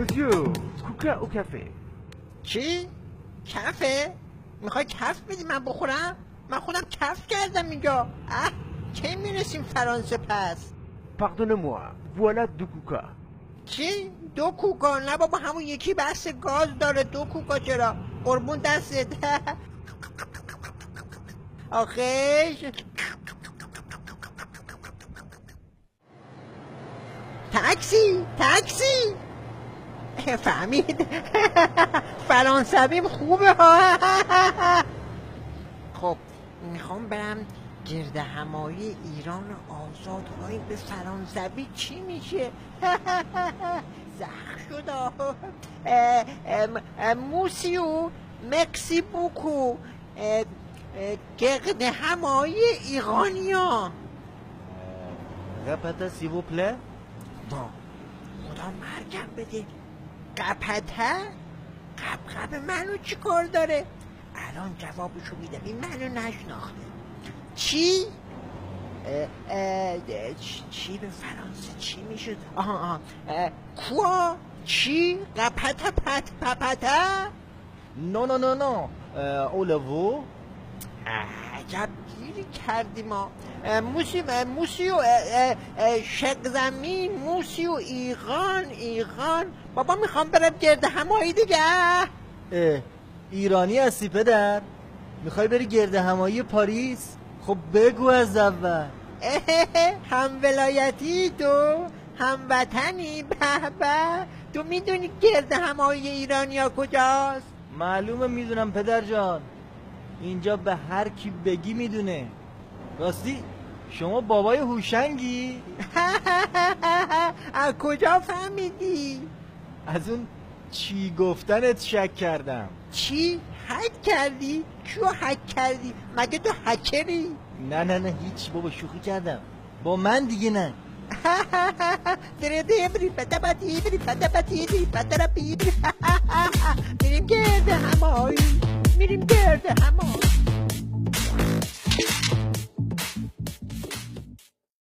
Monsieur, coca au café. چی؟ کفه؟ میخوای کف بدی من بخورم؟ من خودم کف کردم اینجا. اه کی میرسیم فرانسه پس؟ Pardonnez-moi, voilà deux coca. چی؟ دو کوکا؟ نه بابا همون یکی بس گاز داره. دو کوکا چرا؟ قربون دستت. آخیش تاکسی تاکسی. فهمید؟ فرانسویم خوبه ها. خب میخوام برم گرد همایی ایران آزاد. های به فرانسوی چی میشه؟ زخ شد. موسیو مکسی بوکو. گرد همایی ایرانیا. Répétez s'il vous plaît. با خدا مرگم بده. قپته؟ قبقب منو چی کار داره؟ الان جوابشو میدم. این منو نشناخته. چی؟ چی به فرانسه چی میشه؟ آها کوا؟ چی؟ قپته پت پپته؟ Non, non, non, non. Au leveau. عجب گیری کردیم ما. موسیو شق زمین. موسیو ایغان. بابا میخوام برم گرد همایی دیگه. ایرانی هستی پدر؟ میخوای بری گرد همایی پاریس؟ خب بگو از اول. هم ولایتی تو هم وطنی. به تو میدونی گرد همایی ایرانیا کجاست؟ معلومه میدونم پدر جان. اینجا به هر کی بگی میدونه. راستی شما بابای هوشنگی؟ از کجا فهمیدی؟ از اون چی گفتنت شک کردم. چی؟ هک کردی؟ کیو هک کردی؟ مگه تو هکری؟ نه هیچ بابا شوخی کردم. با من دیگه نه. میریم گرد همایی.